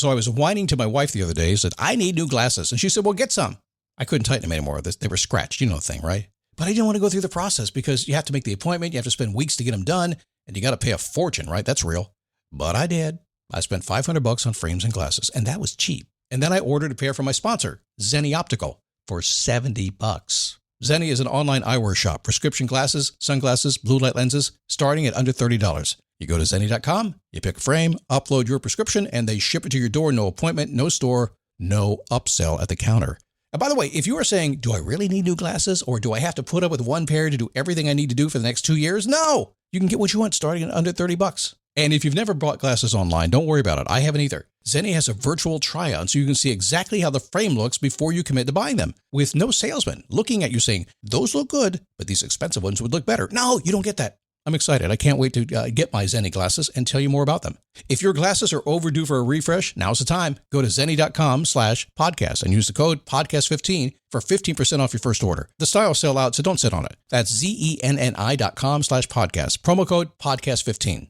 So I was whining to my wife the other day, said, I need new glasses. And she said, well, get some. I couldn't tighten them anymore. They were scratched. You know the thing, right? But I didn't want to go through the process because you have to make the appointment. You have to spend weeks to get them done. And you got to pay a fortune, right? That's real. But I did. I spent $500 on frames and glasses, and that was cheap. And then I ordered a pair from my sponsor, Zenni Optical, for $70. Zenni is an online eyewear shop. Prescription glasses, sunglasses, blue light lenses, starting at under $30. You go to Zenni.com, you pick a frame, upload your prescription, and they ship it to your door. No appointment, no store, no upsell at the counter. And by the way, if you are saying, do I really need new glasses, or do I have to put up with one pair to do everything I need to do for the next 2 years? No! You can get what you want starting at under $30. And if you've never bought glasses online, don't worry about it. I haven't either. Zenni has a virtual try-on, so you can see exactly how the frame looks before you commit to buying them, with no salesman looking at you saying, those look good, but these expensive ones would look better. No, you don't get that. I'm excited. I can't wait to get my Zenni glasses and tell you more about them. If your glasses are overdue for a refresh, now's the time. Go to Zenni.com/podcast and use the code podcast15 for 15% off your first order. The styles sell out, so don't sit on it. That's Zenni.com/podcast. Promo code podcast15.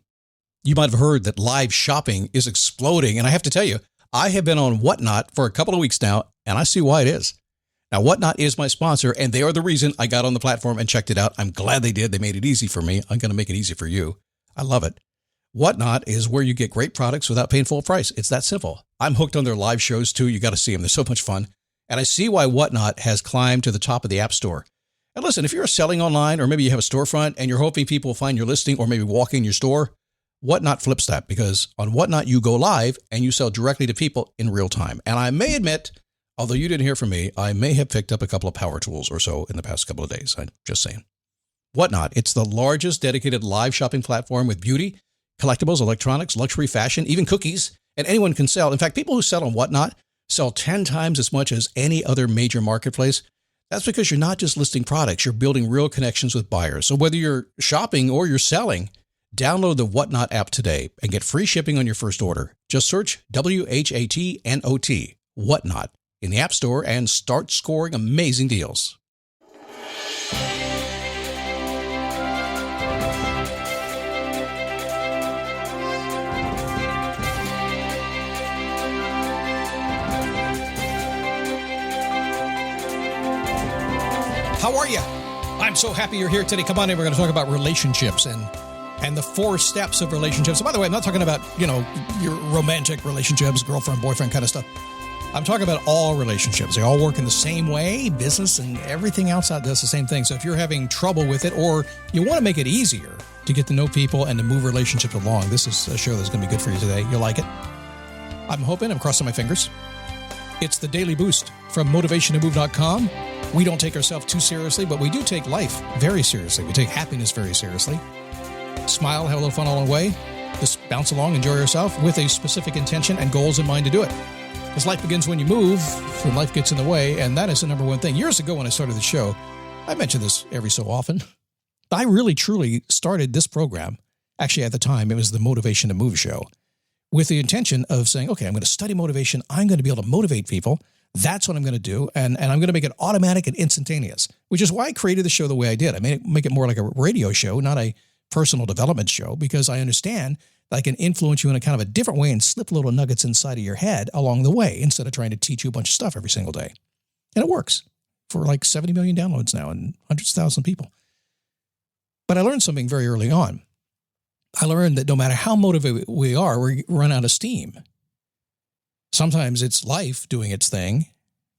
You might have heard that live shopping is exploding. And I have to tell you, I have been on Whatnot for a couple of weeks now, and I see why it is. Now, Whatnot is my sponsor, and they are the reason I got on the platform and checked it out. I'm glad they did. They made it easy for me. I'm going to make it easy for you. I love it. Whatnot is where you get great products without paying full price. It's that simple. I'm hooked on their live shows, too. You got to see them. They're so much fun. And I see why Whatnot has climbed to the top of the App Store. And listen, if you're selling online, or maybe you have a storefront and you're hoping people will find your listing or maybe walk in your store, Whatnot flips that, because on Whatnot, you go live and you sell directly to people in real time. And I may admit, although you didn't hear from me, I may have picked up a couple of power tools or so in the past couple of days. I'm just saying. Whatnot, it's the largest dedicated live shopping platform with beauty, collectibles, electronics, luxury, fashion, even cookies, and anyone can sell. In fact, people who sell on Whatnot sell 10 times as much as any other major marketplace. That's because you're not just listing products, you're building real connections with buyers. So whether you're shopping or you're selling, download the Whatnot app today and get free shipping on your first order. Just search WHATNOT, Whatnot, in the App Store and start scoring amazing deals. How are you? I'm so happy you're here today. Come on in. We're going to talk about relationships and the 4 steps of relationships. By the way, I'm not talking about, your romantic relationships, girlfriend, boyfriend kind of stuff. I'm talking about all relationships. They all work in the same way. Business and everything outside does the same thing. So if you're having trouble with it, or you want to make it easier to get to know people and to move relationships along, this is a show that's going to be good for you today. You'll like it. I'm hoping. I'm crossing my fingers. It's the Daily Boost from motivationtomove.com. We don't take ourselves too seriously, but we do take life very seriously. We take happiness very seriously. Smile, have a little fun along the way. Just bounce along, enjoy yourself with a specific intention and goals in mind to do it. Because life begins when you move, when life gets in the way, and that is the number one thing. Years ago when I started the show, I mention this every so often, I really, truly started this program. Actually, at the time, it was the Motivation to Move show, with the intention of saying, okay, I'm going to study motivation. I'm going to be able to motivate people. That's what I'm going to do. And I'm going to make it automatic and instantaneous, which is why I created the show the way I did. I made it make it more like a radio show, not a personal development show, because I understand that I can influence you in a kind of a different way and slip little nuggets inside of your head along the way instead of trying to teach you a bunch of stuff every single day. And it works for like 70 million downloads now and hundreds of thousands of people. But I learned something very early on. I learned that no matter how motivated we are, we run out of steam. Sometimes it's life doing its thing,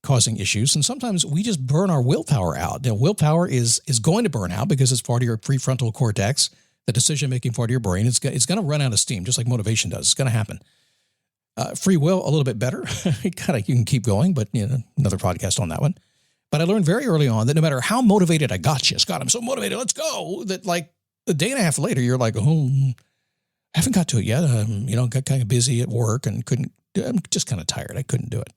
causing issues, and sometimes we just burn our willpower out. Now, willpower is going to burn out because it's part of your prefrontal cortex, the decision-making part of your brain. It's going to run out of steam, just like motivation does. It's going to happen. Free will, a little bit better. You can keep going, but another podcast on that one. But I learned very early on that no matter how motivated I got you, Scott, I'm so motivated, let's go, that like a day and a half later, you're like, oh, I haven't got to it yet. Got kind of busy at work and I'm just kind of tired. I couldn't do it.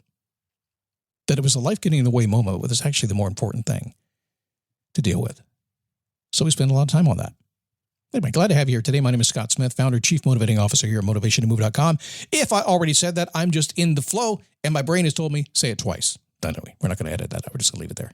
That it was a life getting in the way moment was actually the more important thing to deal with. So we spend a lot of time on that. Anyway, glad to have you here today. My name is Scott Smith, founder, chief motivating officer here at motivationtomove.com. If I already said that, I'm just in the flow and my brain has told me, say it twice. Anyway, we're not going to edit that out. We're just going to leave it there.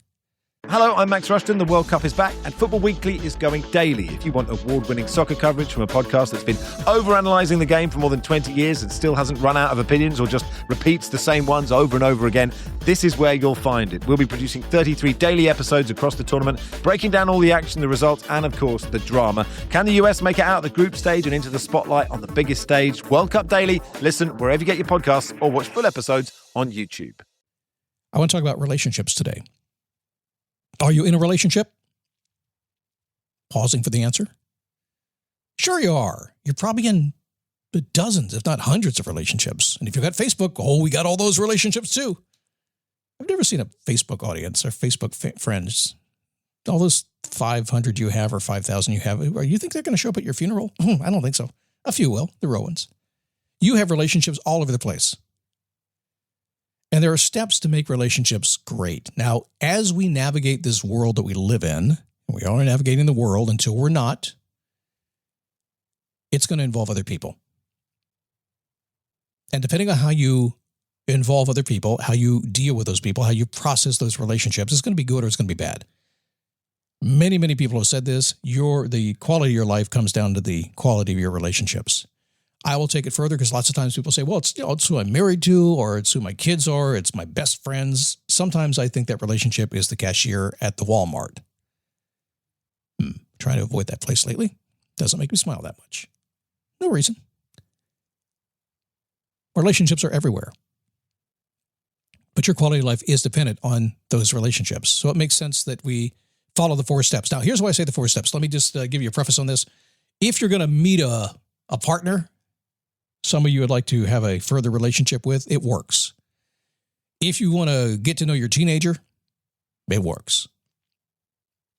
Hello, I'm Max Rushton. The World Cup is back and Football Weekly is going daily. If you want award-winning soccer coverage from a podcast that's been overanalyzing the game for more than 20 years and still hasn't run out of opinions or just repeats the same ones over and over again, this is where you'll find it. We'll be producing 33 daily episodes across the tournament, breaking down all the action, the results, and of course, the drama. Can the US make it out of the group stage and into the spotlight on the biggest stage? World Cup Daily. Listen wherever you get your podcasts or watch full episodes on YouTube. I want to talk about relationships today. Are you in a relationship? Pausing for the answer. Sure you are. You're probably in dozens, if not hundreds of relationships. And if you've got Facebook, we got all those relationships too. I've never seen a Facebook audience or Facebook friends. All those 500 you have or 5,000 you have, you think they're going to show up at your funeral? I don't think so. A few will, the Rowans. You have relationships all over the place. And there are steps to make relationships great. Now, as we navigate this world that we live in, and we are navigating the world until we're not, it's going to involve other people. And depending on how you involve other people, how you deal with those people, how you process those relationships, it's going to be good or it's going to be bad. Many, many people have said this. The quality of your life comes down to the quality of your relationships. I will take it further because lots of times people say, well, it's who I'm married to, or it's who my kids are, it's my best friends. Sometimes I think that relationship is the cashier at the Walmart. Trying to avoid that place lately. Doesn't make me smile that much. No reason. Relationships are everywhere. But your quality of life is dependent on those relationships. So it makes sense that we follow the 4 steps. Now, here's why I say the 4 steps. Let me just give you a preface on this. If you're going to meet a partner, some of you would like to have a further relationship with, it works. If you want to get to know your teenager, it works.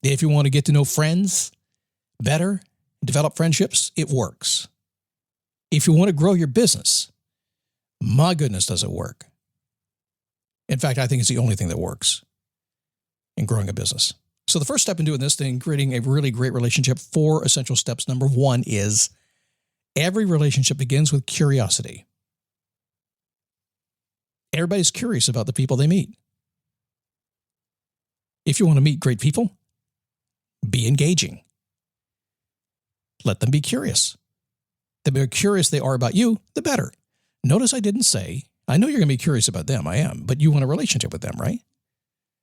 If you want to get to know friends better, develop friendships, it works. If you want to grow your business, my goodness, does it work. In fact, I think it's the only thing that works in growing a business. So the first step in doing this thing, creating a really great relationship, 4 essential steps. Number 1 is every relationship begins with curiosity. Everybody's curious about the people they meet. If you want to meet great people, be engaging. Let them be curious. The more curious they are about you, the better. Notice I didn't say, I know you're going to be curious about them, I am, but you want a relationship with them, right?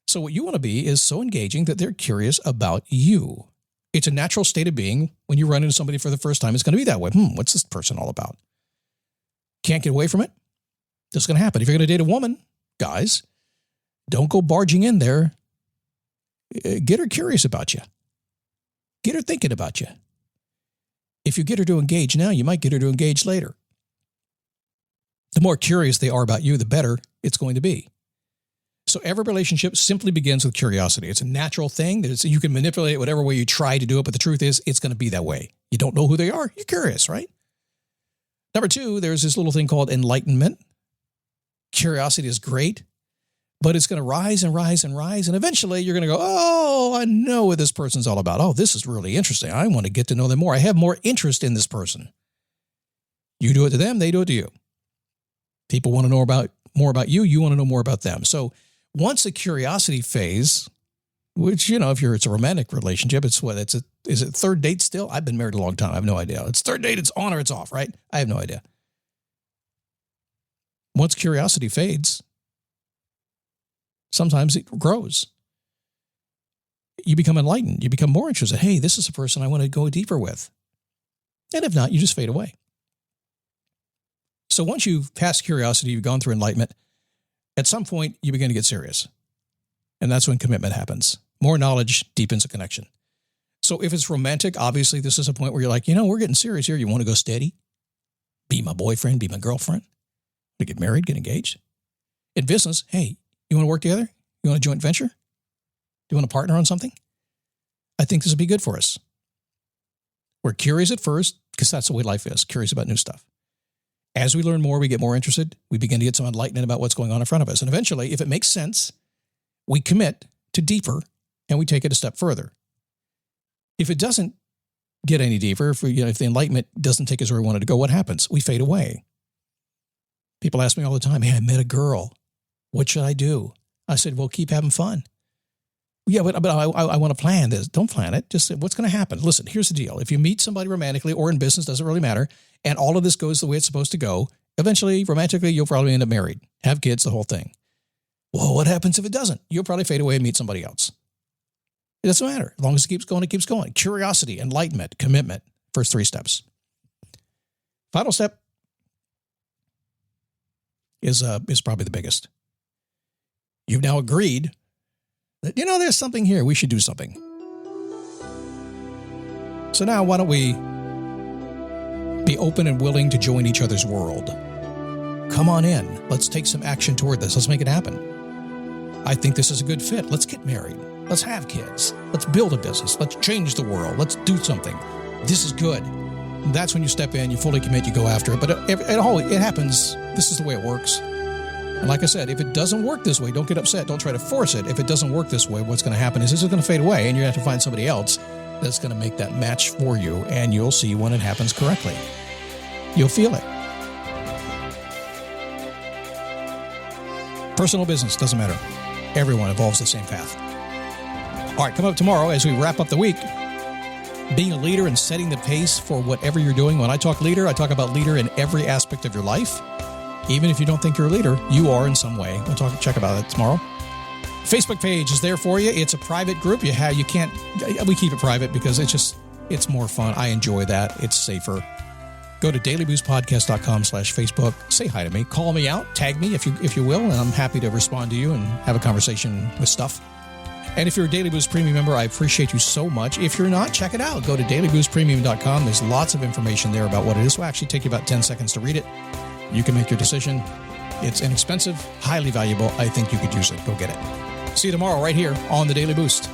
So what you want to be is so engaging that they're curious about you. It's a natural state of being. When you run into somebody for the first time, it's going to be that way. What's this person all about? Can't get away from it? This is going to happen. If you're going to date a woman, guys, don't go barging in there. Get her curious about you. Get her thinking about you. If you get her to engage now, you might get her to engage later. The more curious they are about you, the better it's going to be. So every relationship simply begins with curiosity. It's a natural thing. You can manipulate it whatever way you try to do it, but the truth is it's going to be that way. You don't know who they are. You're curious, right? Number 2, there's this little thing called enlightenment. Curiosity is great, but it's going to rise and rise and rise. And eventually you're going to go, oh, I know what this person's all about. Oh, this is really interesting. I want to get to know them more. I have more interest in this person. You do it to them, they do it to you. People want to know more about you. You want to know more about them. So once the curiosity phase, which, if it's a romantic relationship, is it third date still? I've been married a long time. I have no idea. It's third date. It's on or it's off, right? I have no idea. Once curiosity fades, sometimes it grows. You become enlightened. You become more interested. Hey, this is a person I want to go deeper with. And if not, you just fade away. So once you've passed curiosity, you've gone through enlightenment, at some point you begin to get serious. And that's when commitment happens. More knowledge deepens a connection. So if it's romantic, obviously this is a point where you're like, we're getting serious here. You want to go steady? Be my boyfriend, be my girlfriend. To get married, get engaged. In business, hey, you want to work together? You want a joint venture? Do you want to partner on something? I think this would be good for us. We're curious at first because that's the way life is, curious about new stuff. As we learn more, we get more interested. We begin to get some enlightenment about what's going on in front of us. And eventually, if it makes sense, we commit to deeper and we take it a step further. If it doesn't get any deeper, if the enlightenment doesn't take us where we wanted to go, what happens? We fade away. People ask me all the time, hey, I met a girl. What should I do? I said, well, keep having fun. Yeah, but I want to plan this. Don't plan it. Just say, what's going to happen? Listen, here's the deal. If you meet somebody romantically or in business, doesn't really matter, and all of this goes the way it's supposed to go, eventually, romantically, you'll probably end up married, have kids, the whole thing. Well, what happens if it doesn't? You'll probably fade away and meet somebody else. It doesn't matter. As long as it keeps going, it keeps going. Curiosity, enlightenment, commitment. First 3 steps. Final step is probably the biggest. You've now agreed that, there's something here. We should do something. So now why don't we be open and willing to join each other's world? Come on in. Let's take some action toward this. Let's make it happen. I think this is a good fit. Let's get married. Let's have kids. Let's build a business. Let's change the world. Let's do something. This is good. And that's when you step in, you fully commit, you go after it. But it happens. This is the way it works. And like I said, if it doesn't work this way, don't get upset. Don't try to force it. If it doesn't work this way, what's going to happen is this is going to fade away, and you're going to have to find somebody else that's going to make that match for you, and you'll see when it happens correctly. You'll feel it. Personal business, doesn't matter. Everyone evolves the same path. All right, come up tomorrow as we wrap up the week. Being a leader and setting the pace for whatever you're doing. When I talk leader, I talk about leader in every aspect of your life. Even if you don't think you're a leader, you are in some way. We'll check about it tomorrow. Facebook page is there for you. It's a private group. We keep it private because it's more fun. I enjoy that. It's safer. Go to dailyboostpodcast.com/Facebook. Say hi to me. Call me out. Tag me if you will, and I'm happy to respond to you and have a conversation with stuff. And if you're a Daily Boost Premium member, I appreciate you so much. If you're not, check it out. Go to dailyboostpremium.com. There's lots of information there about what it is. It will actually take you about 10 seconds to read it. You can make your decision. It's inexpensive, highly valuable. I think you could use it. Go get it. See you tomorrow right here on the Daily Boost.